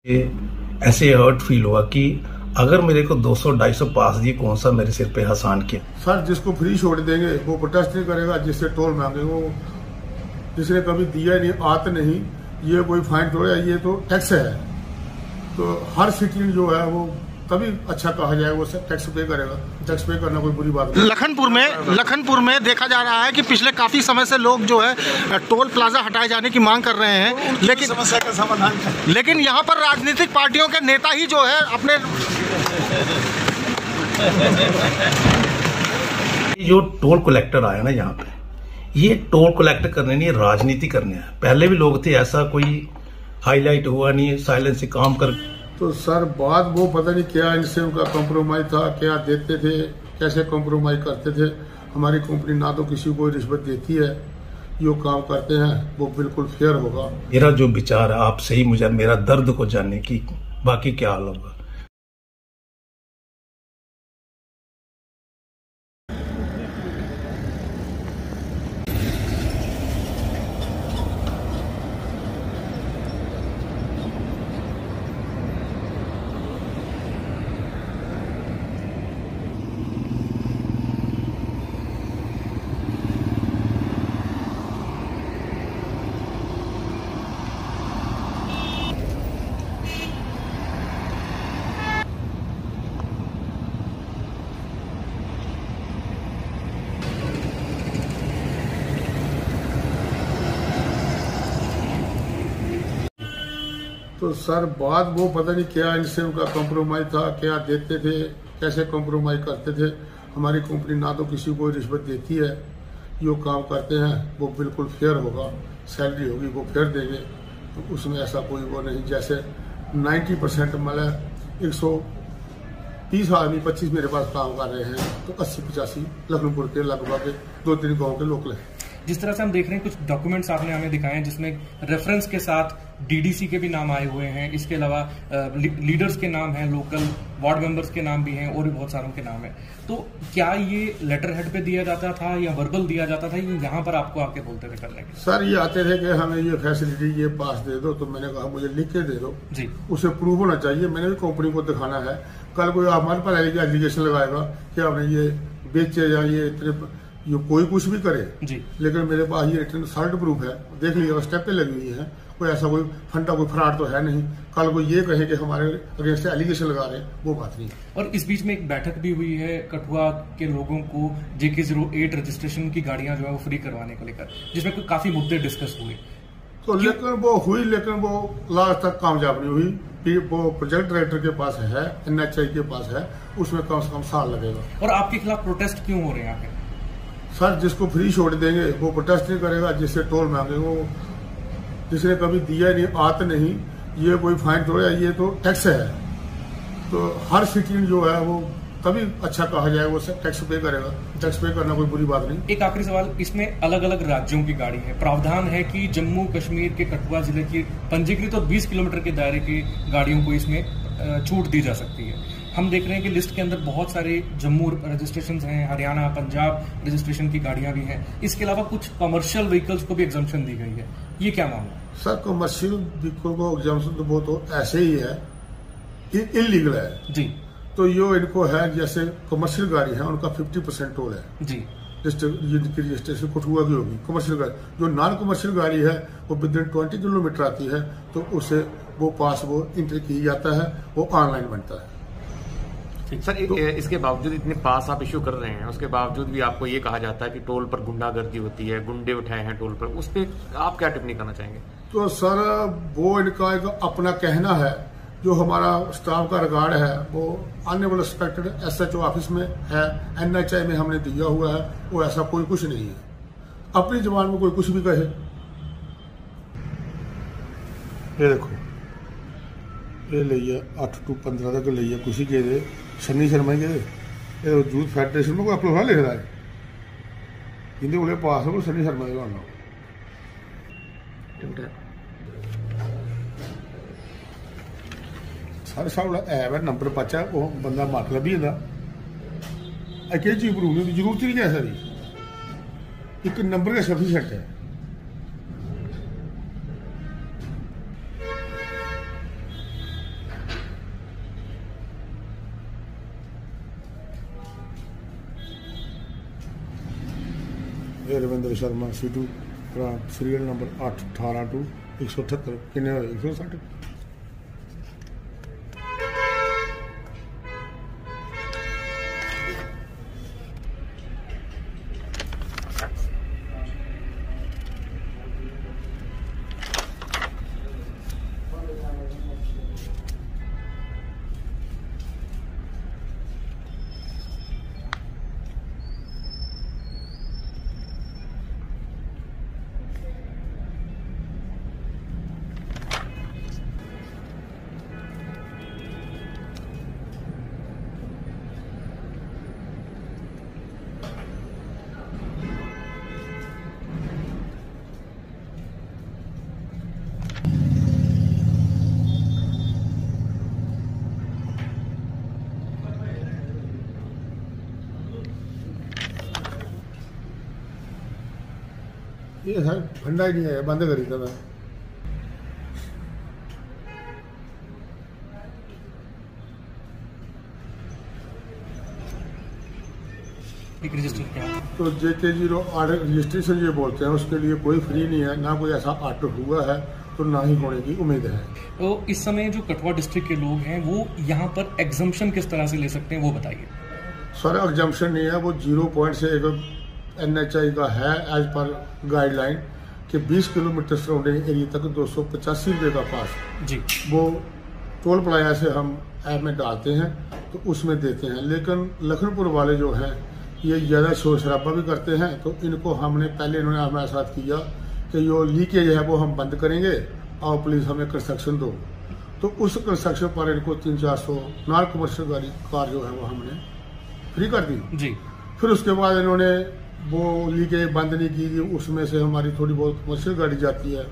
ऐसे hurt feel हुआ कि अगर मेरे को 200-250 पास दिए, कौन सा मेरे सिर पे आसान किया। सर, जिसको फ्री छोड़ देंगे वो प्रोटेस्ट नहीं करेगा, जिससे टोल मांगे वो जिसने कभी दिया नहीं, आत नहीं, ये कोई फाइन थोड़ा, ये तो टैक्स है। तो हर सिटीजन जो है वो तभी अच्छा कहा जाए वो टैक्स पे करेगा। टैक्स पे करना कोई बुरी बात नहीं। लखनपुर में देखा जा रहा है कि पिछले काफी समय से लोग जो है टोल प्लाजा हटाए जाने की मांग कर रहे हैं, लेकिन समस्या का समाधान लेकिन यहाँ पर राजनीतिक पार्टियों के नेता ही जो है अपने जो टोल कलेक्टर आया ना यहाँ पे, ये टोल कलेक्ट करने नहीं, राजनीति करने हैं। पहले भी लोग थे, ऐसा कोई हाईलाइट हुआ नहीं, साइलेंस से काम कर। तो सर बात वो पता नहीं क्या इनसे उनका कॉम्प्रोमाइज था, क्या देते थे, कैसे कॉम्प्रोमाइज करते थे। हमारी कंपनी ना तो किसी को रिश्वत देती है, जो काम करते हैं वो बिल्कुल फेयर होगा। मेरा जो विचार है आप सही, मुझे मेरा दर्द को जानने की, बाकी क्या हाल होगा। तो सर बात वो पता नहीं क्या इनसे उनका कॉम्प्रोमाइज था, क्या देते थे, कैसे कॉम्प्रोमाइज करते थे। हमारी कंपनी ना तो किसी को रिश्वत देती है, जो काम करते हैं वो बिल्कुल फेयर होगा। सैलरी होगी वो फेयर देंगे, तो उसमें ऐसा कोई वो नहीं। जैसे 90% मतलब 130 आदमी 25 मेरे पास काम कर रहे हैं, तो 80-85 लखनपुर के लगभग 2-3 गाँव के लोकल हैं। जिस तरह से हम देख रहे हैं, कुछ डॉक्यूमेंट्स आपने हमें दिखाए हैं जिसमें रेफरेंस के साथ डीडीसी के भी नाम आए हुए हैं, इसके अलावा लीडर्स के नाम हैं, लोकल वार्ड मेंबर्स के नाम भी हैं और भी बहुत सारों के नाम हैं। तो क्या ये लेटर हेड पे दिया जाता था या वर्बल दिया जाता था, या यहाँ पर आपको आके बोलते थे करने के? सर ये आते थे कि हमें ये फैसिलिटी, ये पास दे दो, तो मैंने कहा मुझे लिख के दे दो जी, उसे प्रूव होना चाहिए। मैंने भी कंपनी को दिखाना है। कल कोई हमारे पर एलिगेशन लगाएगा कि आपने ये बेचे या ये इतने, ये कोई कुछ भी करे जी, लेकिन मेरे पास ये रिटर्न सॉल्ट प्रूफ है, देख लीजिए स्टेपें लगी हुई है। कोई ऐसा कोई फंडा, कोई फ्रॉड तो है नहीं। कल कोई ये कहे कि हमारे अगेंस्ट एलिगेशन लगा रहे हैं, वो बात नहीं। और इस बीच में एक बैठक भी हुई है कठुआ के लोगों को JK08 रजिस्ट्रेशन की गाड़ियां जो है वो फ्री करवाने को लेकर, जिसमें काफी मुद्दे डिस्कस हुए। तो लेकिन वो हुई, लेकिन वो लास्ट तक कामयाब नहीं हुई। फिर वो प्रोजेक्ट डायरेक्टर के पास है, NHI के पास है, उसमें कम से कम साल लगेगा। और आपके खिलाफ प्रोटेस्ट क्यों हो रहे हैं यहाँ पे? सर, जिसको फ्री छोड़ देंगे वो प्रोटेस्ट नहीं करेगा, जिससे टोल मांगे वो जिसने कभी दिया नहीं, आत नहीं, ये कोई फाइन थोड़ा, ये तो टैक्स है। तो हर सिटीजन जो है वो तभी अच्छा कहा जाए वो टैक्स पे करेगा। टैक्स पे करना कोई बुरी बात नहीं। एक आखिरी सवाल, इसमें अलग अलग राज्यों की गाड़ी है, प्रावधान है कि जम्मू कश्मीर के कठुआ जिले की पंजीकृत और 20 किलोमीटर के दायरे की गाड़ियों को इसमें छूट दी जा सकती है। हम देख रहे हैं कि लिस्ट के अंदर बहुत सारे जम्मू रजिस्ट्रेशन हैं, हरियाणा, पंजाब रजिस्ट्रेशन की गाड़ियां भी हैं। इसके अलावा कुछ कमर्शियल व्हीकल्स को भी एग्जम्पशन दी गई है, ये क्या मामला? सर, कमर्शियल व्हीकल को एग्जाम्पशन तो वो तो ऐसे ही है, इलीगल है जी। तो यो इनको है, जैसे कमर्शियल गाड़ी है उनका 50% टोल है जी, जिनकी रजिस्ट्रेशन कठुआ की होगी। कमर्शियल गाड़ी, जो नॉन कमर्शियल गाड़ी है वो विद इन 20 किलोमीटर आती है, तो उसे वो पास वो इंटर की जाता है, वो ऑनलाइन बनता है। सर, इसके बावजूद इतने पास आप इश्यू कर रहे हैं, उसके बावजूद भी आपको ये कहा जाता है कि टोल पर गुंडागर्दी होती है, गुंडे उठाए हैं टोल पर, उस पर आप क्या टिप्पणी करना चाहेंगे? तो सर वो इनका एक अपना कहना है। जो हमारा स्टाफ का रिकॉर्ड है वो ऑनरेबल रिस्पेक्टेड SHO ऑफिस में है, NHI में हमने दिया हुआ है, वो ऐसा कोई कुछ नहीं है। अपनी जबान में कोई कुछ भी कहे। ये देखो, ये लिया 8 to 15 तक लिया कुछ ही के सन्नी शर्मा के यूथ फेडरेशन में कोई अपना लिख रहा है, जिंदे को पास है सन्नी शर्मा के सारे साहब है नंबर पचा वो बंदा मतलब भी होता है। चीज प्रूफ की जरूरत ही नहीं है, सारी एक नंबर का सफिशिएंट है। रविंद्र शर्मा सीटू सीरियल नंबर 818 टू 178 किन्ने होए 160। ये सर ठंडा ही नहीं है, बंद करी था मैं। तो JK08 रजिस्ट्रेशन ये बोलते हैं, उसके लिए कोई फ्री नहीं है, ना कोई ऐसा ऑर्डर हुआ है, तो ना ही होने की उम्मीद है। तो इस समय जो कठुआ डिस्ट्रिक्ट के लोग हैं वो यहाँ पर एग्जम्पशन किस तरह से ले सकते हैं वो बताइए। सर एग्जम्पशन नहीं है, वो 0 पॉइंट से एक NHI का है एज पर गाइडलाइन कि 20 किलोमीटर सराउंडिंग एरिया तक 285 रुपये का पास जी वो टोल प्लाजा से हम ऐप में डालते हैं तो उसमें देते हैं। लेकिन लखनपुर वाले जो हैं ये ज़्यादा शोर शराबा भी करते हैं, तो इनको हमने पहले इन्होंने हमारे साथ किया कि जो लीकेज है वो हम बंद करेंगे और प्लीज़ हमें कंस्ट्रक्शन दो। तो उस कंस्ट्रक्शन पर इनको 300-400 नॉन कमर्शियल गाड़ी कार जो है वो हमने फ्री कर दी जी। फिर उसके बाद इन्होंने वो लीकेज बंद नहीं की, उसमें से हमारी थोड़ी बहुत कमर्शियल गाड़ी जाती है,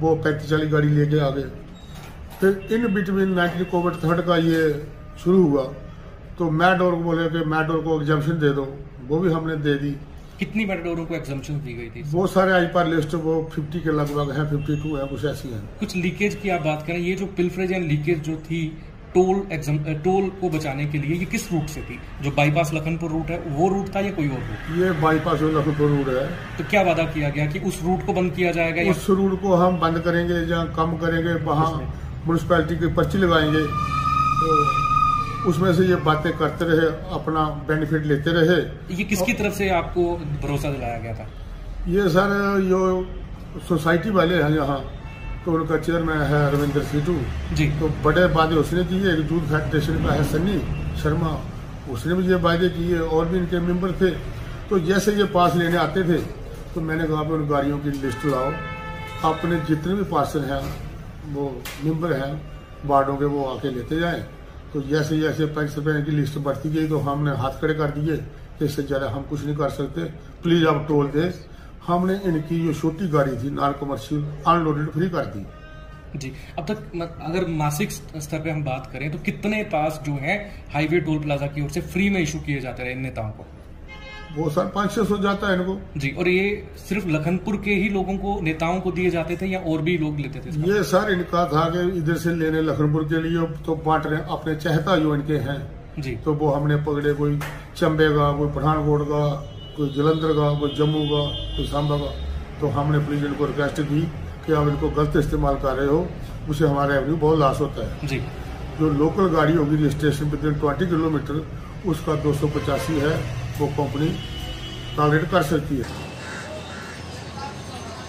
वो 35-40 गाड़ी लेके आ गए। फिर इन बिटवीन 19 का ये शुरू हुआ, तो मैडोर को बोले कि मैडोर को एग्जम्पशन दे दो, वो भी हमने दे दी। कितनी मैडोरों को एग्जम्पशन दी गई थी? वो सारे आज पर लिस्ट वो 50 के लगभग है, 52 है, कुछ ऐसी है। कुछ लीकेज की आप बात करें, ये जो पिल्फरेज एंड लीकेज जो थी टोल को बचाने के लिए, ये किस रूट से थी? जो बाईपास लखनपुर रूट है वो रूट था या कोई और रूट? ये बाईपास लखनपुर रूट है। तो क्या वादा किया गया कि उस रूट को बंद किया जाएगा? उस रूट को हम बंद करेंगे, जहाँ कम करेंगे वहाँ म्यूनसिपैलिटी की पर्ची लगाएंगे। तो उसमें से ये बातें करते रहे, अपना बेनिफिट लेते रहे। ये किसकी तरफ से आपको भरोसा दिलाया गया था? ये सर जो सोसाइटी वाले हैं यहाँ, तो उनका चेयरमैन है रविंद्र सीटू जी। तो बड़े वादे उसने किए। एक दूध फेडरेशन का है सन्नी शर्मा, उसने भी ये वादे किए, और भी इनके मेंबर थे। तो जैसे ये पास लेने आते थे तो मैंने कहा उन गाड़ियों की लिस्ट लाओ, अपने जितने भी पार्सल हैं वो मेंबर हैं वार्डों के, वो आके लेते जाएं। तो जैसे जैसे पैसे रुपये की लिस्ट बढ़ती गई तो हमने हाथ खड़े कर दिए कि इससे ज़्यादा हम कुछ नहीं कर सकते, प्लीज़ आप टोल दे। हमने इनकी जो छोटी गाड़ी थी नॉन कमर्शियल अनलोडेड फ्री कर दी जी। अब तक अगर मासिक स्तर पे हम बात करें तो कितने पास जो है हाईवे टोल प्लाजा की ओर से फ्री में इशू किए जाते रहे इन नेताओं को? वो सर 500 जाता है इनको जी। और ये सिर्फ लखनपुर के ही लोगों को, नेताओं को दिए जाते थे या और भी लोग लेते थे? ये सर इनका था कि इधर से लेने लखनपुर के लिए तो बांट रहे अपने चहता जो इनके हैं जी। तो वो हमने पकड़े, कोई चंबे का, कोई पठानकोट का, कोई जलंधर का, कोई जम्मू का, कोई सांबा का। तो हमने प्लीज इनको रिक्वेस्ट की कि आप इनको गलत इस्तेमाल कर रहे हो, उससे हमारा रेवेन्यू बहुत लॉस होता है जी। जो लोकल गाड़ी होगी रजिस्ट्रेशन विद 20 किलोमीटर उसका 285 है, वो कंपनी टारगेट कर सकती है।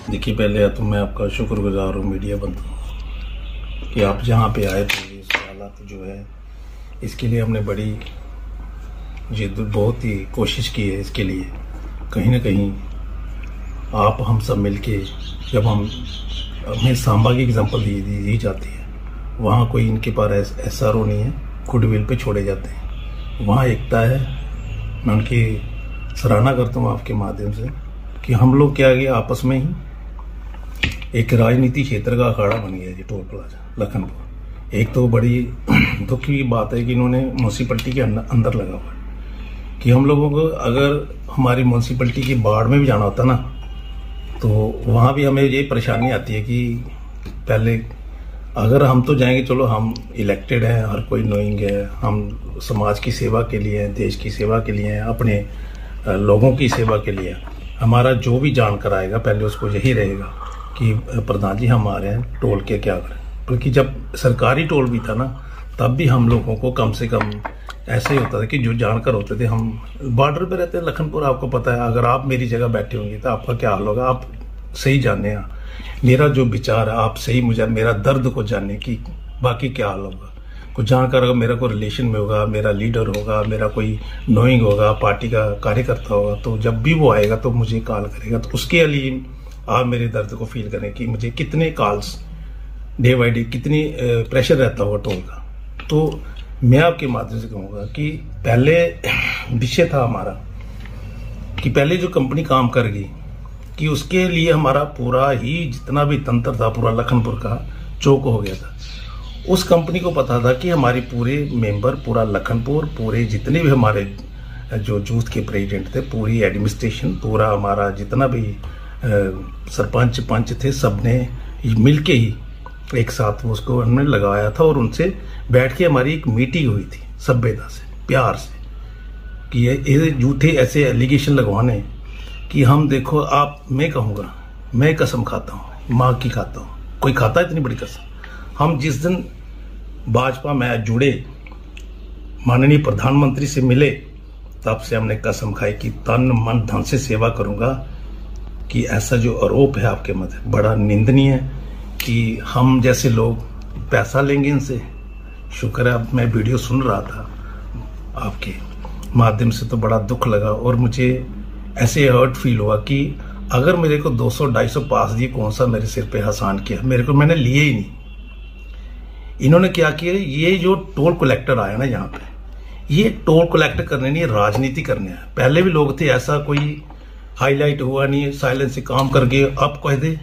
देखिए, पहले तो मैं आपका शुक्रगुजार हूँ मीडिया बंधु कि आप जहाँ पे आए थे। ये हालात जो है इसके लिए हमने बड़ी बहुत ही कोशिश की है। इसके लिए कहीं ना कहीं आप हम सब मिलके, जब हमें सांबा की एग्जांपल दी जाती है, वहाँ कोई इनके पास SRO नहीं है, गुडविल पे छोड़े जाते हैं, वहाँ एकता है। मैं उनकी सराहना करता हूँ आपके माध्यम से कि हम लोग क्या है आपस में ही एक राजनीति क्षेत्र का अखाड़ा बन गया है टोल प्लाजा लखनपुर। एक तो बड़ी दुख की बात है कि इन्होंने म्यूनसिपलिटी के अंदर लगा हुआ है कि हम लोगों को अगर हमारी म्यूनसिपलिटी की बाढ़ में भी जाना होता ना तो वहाँ भी हमें ये परेशानी आती है कि पहले अगर हम तो जाएंगे, चलो हम इलेक्टेड हैं, हर कोई नोइंग है, हम समाज की सेवा के लिए हैं, देश की सेवा के लिए हैं, अपने लोगों की सेवा के लिए। हमारा जो भी जानकर आएगा पहले उसको यही रहेगा कि प्रधान जी हम आ रहे हैं, टोल के क्या करें। क्योंकि जब सरकारी टोल भी था ना, तब भी हम लोगों को कम से कम ऐसे ही होता था कि जो जानकर होते थे, हम बॉर्डर पे रहते हैं लखनपुर, आपको पता है, अगर आप मेरी जगह बैठे होंगे तो आपका क्या हाल होगा, आप सही जाने हैं मेरा जो विचार है, आप सही मुझे मेरा दर्द को जानने की बाकी क्या हाल होगा। कुछ जानकर अगर मेरा कोई रिलेशन में होगा, मेरा लीडर होगा, मेरा कोई नोइंग होगा, पार्टी का कार्यकर्ता होगा, तो जब भी वो आएगा तो मुझे कॉल करेगा। तो उसके लिए आप मेरे दर्द को फील करें कि मुझे कितने कॉल्स डे बाई डे, कितनी प्रेशर रहता होगा टोल का। तो मैं आपके माध्यम से कहूँगा कि पहले विषय था हमारा कि पहले जो कंपनी काम कर गई कि उसके लिए हमारा पूरा ही जितना भी तंत्र था पूरा लखनपुर का चौक हो गया था। उस कंपनी को पता था कि हमारे पूरे मेंबर, पूरा लखनपुर, पूरे जितने भी हमारे जो जूथ के प्रेसिडेंट थे, पूरी एडमिनिस्ट्रेशन, पूरा हमारा जितना भी सरपंच पंच थे, सबने मिल के ही एक साथ उसको हमने लगाया था और उनसे बैठ के हमारी एक मीटिंग हुई थी सभ्यता से, प्यार से, कि ये झूठे ऐसे एलिगेशन लगवाने कि हम देखो आप, मैं कहूँगा, मैं कसम खाता हूँ, माँ की खाता हूँ, कोई खाता है इतनी बड़ी कसम। हम जिस दिन भाजपा में जुड़े, माननीय प्रधानमंत्री से मिले, तब से हमने कसम खाई कि तन मन धन से सेवा करूंगा। कि ऐसा जो आरोप है आपके मध्य बड़ा निंदनीय है कि हम जैसे लोग पैसा लेंगे इनसे। शुक्र है अब मैं वीडियो सुन रहा था आपके माध्यम से, तो बड़ा दुख लगा और मुझे ऐसे हर्ट फील हुआ कि अगर मेरे को 200-250 पास दिए, कौन सा मेरे सिर पे एहसान किया, मेरे को मैंने लिए ही नहीं। इन्होंने क्या किया, ये जो टोल कलेक्टर आया ना यहाँ पे, ये टोल कलेक्ट करने नहीं, राजनीति करने हैं। पहले भी लोग थे, ऐसा कोई हाईलाइट हुआ नहीं, साइलेंस से काम कर गए। अब कह दे,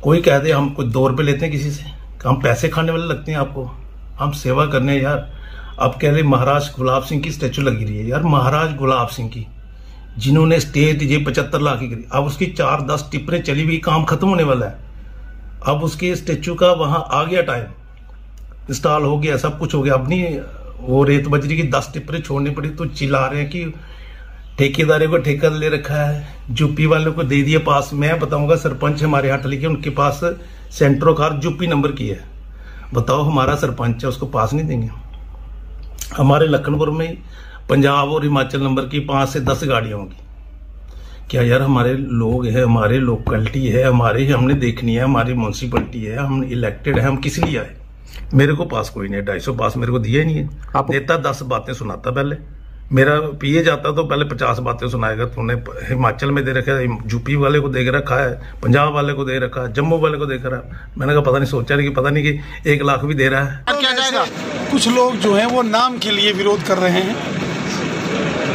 कोई कह दे हम कुछ 2 रुपए लेते हैं किसी से, हम पैसे खाने वाले लगते हैं आपको, हम सेवा करने हैं यार। अब कह रहे महाराज गुलाब सिंह की स्टैचू लगी रही है यार, महाराज गुलाब सिंह की, जिन्होंने स्टेज ये 75 लाख की करी, अब उसकी 4-10 टिप्परें चली हुई, काम खत्म होने वाला है। अब उसके स्टैचू का वहां आ गया टाइम, इंस्टॉल हो गया, सब कुछ हो गया। अब नहीं वो रेत बजरी की 10 टिप्परें छोड़नी पड़ी, तो चिल्ला रहे हैं कि ठेकेदारों को ठेका ले रखा है, यूपी वालों को दे दिया पास। मैं बताऊंगा, सरपंच हमारे हटली के, उनके पास सेंट्रो कार यूपी नंबर की है। बताओ, हमारा सरपंच है, उसको पास नहीं देंगे। हमारे लखनपुर में पंजाब और हिमाचल नंबर की 5 से 10 गाड़ियां होंगी। क्या यार, हमारे लोग हैं, हमारे लोकेलिटी है, हमारे हमने देखनी है, हमारी म्यूनसिपलिटी है, हम इलेक्टेड है, हम किस लिए आए। मेरे को पास कोई नहीं है, 250 पास मेरे को दिया ही नहीं है। देता 10 बातें सुनाता, पहले मेरा पीए जाता तो पहले 50 बातें सुनाएगा। तूने हिमाचल में दे रखा है, यूपी वाले को दे रखा है, पंजाब वाले को दे रखा है, जम्मू वाले को दे रखा है। मैंने कहा पता नहीं, सोचा नहीं कि पता नहीं कि 1 लाख भी दे रहा है। क्या जाएगा? कुछ लोग जो हैं वो नाम के लिए विरोध कर रहे हैं।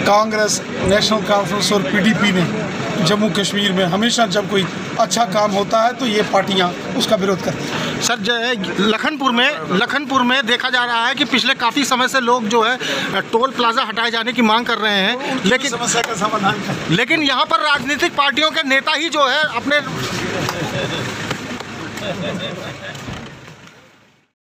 कांग्रेस, नेशनल कॉन्फ्रेंस और पीडीपी ने जम्मू कश्मीर में हमेशा जब कोई अच्छा काम होता है तो ये पार्टियां उसका विरोध करती हैं। सर, लखनपुर में देखा जा रहा है कि पिछले काफ़ी समय से लोग जो है टोल प्लाजा हटाए जाने की मांग कर रहे हैं, लेकिन समस्या का समाधान कर, लेकिन यहाँ पर राजनीतिक पार्टियों के नेता ही जो है अपने